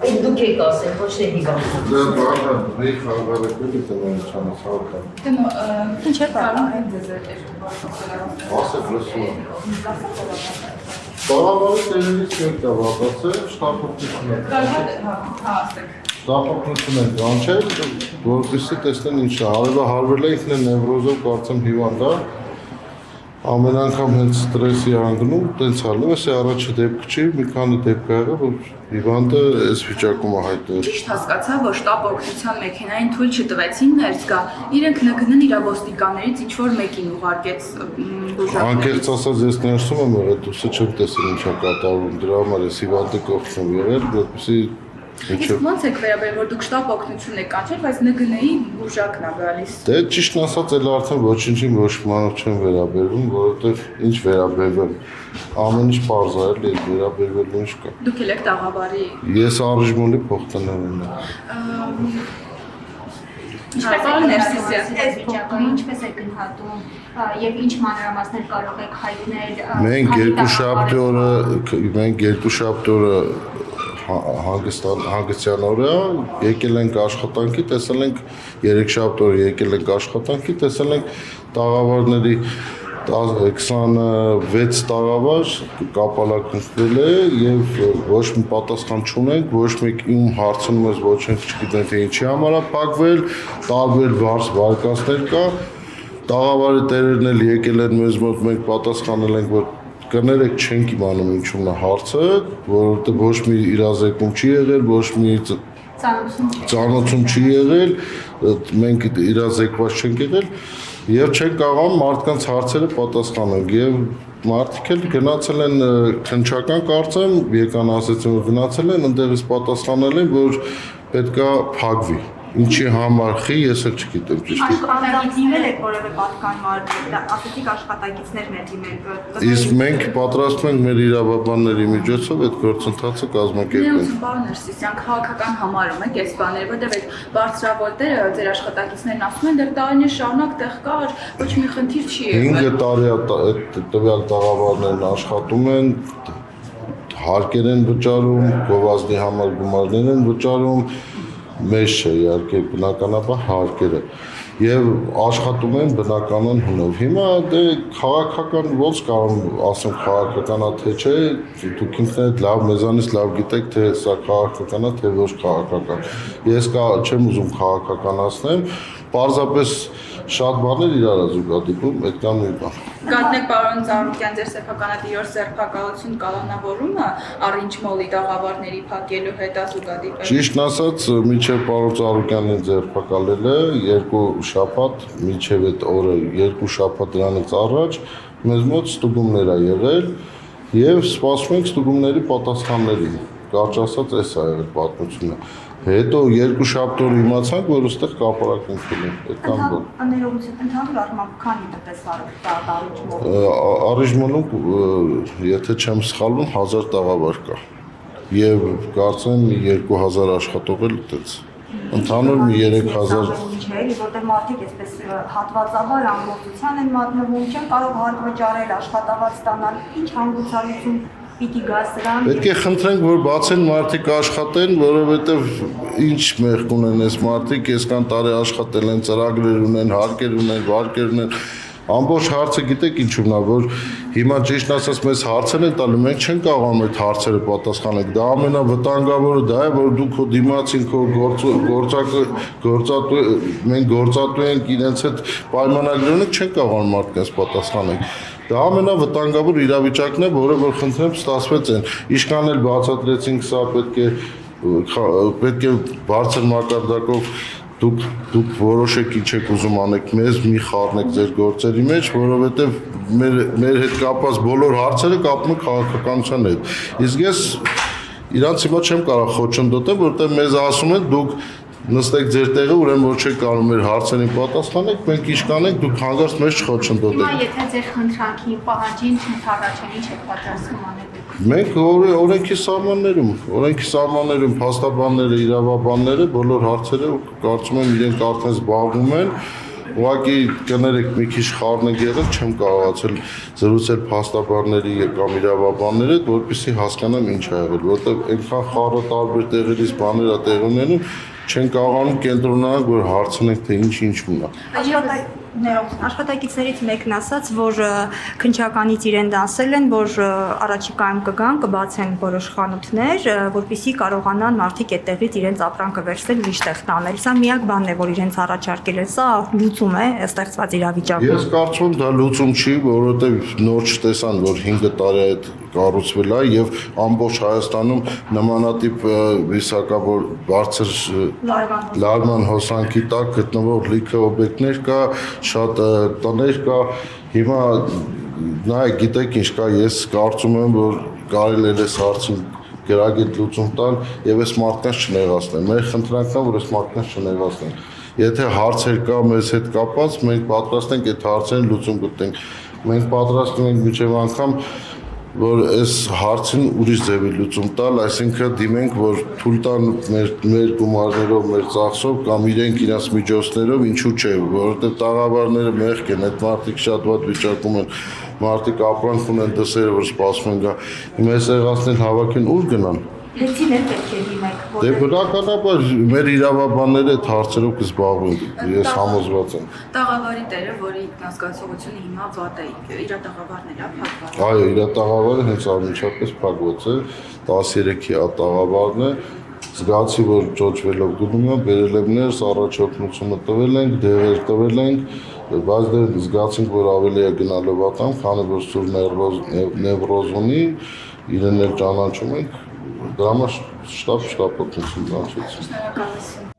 Դուք եք ասել, ոչ թե հիվանդ։ Դա բանը մի խաղաղակույտ տնօրինության սարքա։ Ինչ է կարող։ Ասեք լսում եմ։ Տաղավարի տերերից մեկ դա վատացել, շտապօգնություն է։ Շտապօգնություն է գանչել, որպեսզի տեսնեն ինչ է։ Արևը հարվել է ինքն է նևրոզով կարծեմ հիվանդ է։ Ամեն անգամ հենց ստրեսի անգնում, տենց հալում է առաջի դեպք չի, մի քանի դեպք ա եղել, որ հիվանդը այս վիճակում է հայտնել։ Ճիշտ հասկացա, որ շտապ օգնության մեքենային թույլ չտվեցին ներս գա, իրենք ՆԳՆ-ն իր ոստիկաններից ինչ-որ մեկին ուղարկեց բուժակներին։ Անկեղծ ասած ես ներսում եմ եղել, դուրսը չեմ տեսել ինչ է կատարվում, դրա համար ես հիվանդը կողքնում եղել, որպեսզի Իսկ ո՞նց եք վերաբերվում, որ դուք շտապ օգնություն եք կանչել, բայց ՆԳՆ-ի բուժակն է գալիս։ Դե ճիշտն ասած էլ արդեն ոչինչին ոչ մանով չեմ վերաբերվում, որովհետև ինչ վերաբերվեմ, ամեն ինչ պարզ է, էլի վերաբերվելու ինչ կա։ Դուք էլ եք տաղավարի։ Ես առիժմոլի փոխտնօրենն եմ։ Պարոն Ներսիսյան, այս վիճակը ինչպես եք գնահատում եւ ինչ մանրամասներ կարող եք հայտնել։ Մենք երկու շաբթի օրը հանգստյան օրը եկել ենք աշխատանքի, տեսել ենք 3 շաբթի օրը եկել ենք աշխատանքի, տեսել ենք տաղավարների 26 տաղավար կապալակնվել է եւ ոչ մի պատասխան չունենք, ոչ մեկ իմ հարցնում ես ոչ չգիտենք թե ինչի համար է փակվել, տարբեր վարկածներ կա, տաղավարի տերերն էլ եկել են մեզ մոտ, մենք պատասխանել ենք, որ կներեք չենք իմանում ինչու՞մն է հարցը, որովհետեւ ոչ մի իրազեկում չի եղել, ոչ մի ծանոթում չի եղել, մենք իրազեկված չենք եղել եւ չենք կարող մարդկանց հարցերը պատասխանել եւ մարդիկ էլ գնացել են քննչական կարծեմ, եկան ասեցին որ գնացել են, ընդդեղից պատասխանել են, որ պետքա փակվի։ Ինչի համար խի, ես էլ չգիտեմ ճիշտ։ Դիմել եք որևէ պատկանմար, ասեցիք աշխատակիցներն են դիմել։ Իսկ մենք պատրաստվում ենք մեր իրավաբանների միջոցով այդ գործընթացը կազմակերպել։ Պարոն Ներսիսյան, քաղաքական համարում եք այս բաները, որտեղ այդ բարձրավոլտերը ձեր աշխատակիցներն ասում են, դեռ տարիներ շարունակ տեղ կար, ոչ մի խնդիր չի եղել։ 5 տարի այդ տվյալ տաղավարներն աշխատում են, հարկեր են վճարում, գովազդի համար գումարներ են վճարում, մեզ չէ իհարկե բնականաբար հարկերը եւ աշխատում են բնականon հունով։ Հիմա դե քաղաքական ոնց կարող ասեմ քաղաքականա թե չէ, դուք ինքներդ լավ մեզանից լավ գիտեք թե սա քաղաքականա թե ոչ քաղաքական։ Ես չեմ ուզում քաղաքականացնեմ, պարզապես շատ բաներ իրար զուգադիպում, այդքան մի բան։ Գատնեք պարոն Ծառուկյան, ձեր սեփականատիրոջ ձերբակալություն կալանավորումը առինչ մոլի տաղավարների փակելու հետ ազուգադիպ է։ Ճիշտն ասած, միջև պարոն Ծառուկյանին ձերբակալել է 2 շաբաթ, միջև այդ օրը 2 շաբաթ դրանից առաջ մեզ մոտ ստուգումներ ա եղել եւ սպասում ենք ստուգումների պատասխաններին։ Կարճ ասած, էս է եղել պատմությունը։ Հետո 2 շաբթի օր իմացանք, որ այստեղ կապարակնքել են, այդքան բան։ Ընդհանուր առմամբ քանի տպեսարը տարիճմով։ Առիժմոնում, եթե չեմ սխալվում, 1000 տաղավար կա։ Եվ կարծեմ 2000 աշխատող էլ այդպես։ Ընդհանուր մի 3000 չէ, որտեղ մարդիկ այսպես հատվածաբար ամբողջության են մատնվում, չեն կարող հարկ վճարել, աշխատավարձ ստանալ, ինչ հանգուցալություն պիտի գա սրան։ Պետք է խնդրենք, որ բացեն մարդիկ աշխատեն, որովհետև ինչ մեղք ունեն այս մարդիկ, այսքան տարի աշխատել են, ծրագրեր ունեն, հարկեր ունեն, վարկեր ունեն։ Ամբողջ հարցը գիտեք ինչու՞մն է, որ հիմա ճիշտ ասած մեզ հարցեր են տալու, մենք չենք կարող այդ հարցերը պատասխանել։ Դա ամենավտանգավորը դա է, որ դու քո դիմացին քո մենք գործատու ենք իրենց հետ պայմանագրեր ունենք, չենք կարող մարդկանց պատասխանել։ Դա ամենավտանգավոր իրավիճակն է, որը որ խնդրեմ ստացվեց են։ Ինչքան էլ բացատրեցինք, սա պետք է բարձր մակարդակով դուք որոշեք ինչ եք ուզում անեք, մեզ մի խառնեք ձեր գործերի մեջ, որովհետև մեր հետ կապված բոլոր հարցերը կապում են քաղաքականության հետ։ Իսկ ես իրանց հիմա չեմ կարող խոչընդոտել, որովհետև մեզ ասում են դուք նստեք ձեր տեղը, ուրեմն որ չեք կարող մեր հարցերին պատասխանեք, մենք ինչ կանենք, դուք հանգարց մեզ չխոչընդոտեք։ Հիմա եթե ձեր խնդրանքի պահանջին չընդառաջեն, ինչ եք պատրաստվում անել։ Մենք օրենքի սահմաններում փաստաբանները, իրավաբանները բոլոր հարցերը կարծում եմ իրենք արդեն զբաղվում են ուղղակի կներեք մի քիչ խառն եղել, չեմ կարողացել զրուցել փաստաբանների կամ իրավաբանների հետ, որպեսզի հասկանամ ինչ ա եղել, որտեղ այնքան խառը տարբեր տեղերից բաներ ա տեղի ունենում, չեն կարողանում կենտրոնանալ, որ հարցնենք թե ինչ ունա։ Աշխատակիցներից մեկն ասաց, որ քննչականից իրեն դասել են, որ առաջիկայում կգան, կբացեն որոշ խանութներ, որպեսզի կարողանան մարդիկ այդտեղից իրենց ապրանքը վերցնել ուրիշ տեղ տանել։ Սա միակ բանն է, որ իրենց առաջարկել են, սա լուծում է ստեղծված իրավիճակում։ Ես կարծում եմ դա լուծում չի, որովհետև նոր չտեսան, որ 5 տարի այդ կառուցվել է եւ ամբողջ Հայաստանում նմանատիպ վիսակավոր բարձր լարման հոսանքի տակ գտնվող լիքը օբյեկտներ կա, շատ տներ կա։ Հիմա նայեք, գիտեք ինչ կա, ես կարծում եմ, որ կարելի է այս հարցին գրագետ լուծում տալ եւ այս մարդկանց չնեղացնել։ Մեր խնդրանքն է, որ այս մարդկանց չնեղացնեն։ Եթե հարցեր կա մեզ հետ կապված, մենք պատրաստ ենք այդ հարցերին լուծում գտնենք։ Մենք պատրաստ ենք միջև անգամ որ այս հարցին ուրիշ ձևի լուծում տալ, այսինքն դիմենք, որ թույլ տան մեր գումարներով, մեր ծախսով կամ իրենք իրաց միջոցներով, ինչու՞ չէ, որովհետև տաղավարները մեղք են, այդ մարդիկ շատ վատ վիճակում են, մարդիկ ապրանք ունեն դսերը, որ սպասում են գա։ Հիմա այս եղածներին հավաքեն ուր գնան։ Հեցին էլ պետք է դիմեք։ Դե բնականաբար մեր իրավաբանները այդ հարցերով կզբաղվեն, ես համոզված եմ։ Տաղավարի տերը, որի ինքնազգացողությունը հիմա վատ է, իր տաղավարները փակված։ Այո, իր տաղավարը հենց անմիջապես փակված է, 13-ի տաղավարն է, զգացի, որ ճոճվելով գնում եմ, բերել եմ ներս, առաջօգնությունը տվել ենք, դեղեր տվել ենք, բայց դե զգացինք, որ ավելի է գնալով ատամ, քանի որ սուր նևրոզ ունի, իրեն էլ ճանաչում ենք, դրա համար շտապ օգնություն բանջեց։ Շնորհակալություն։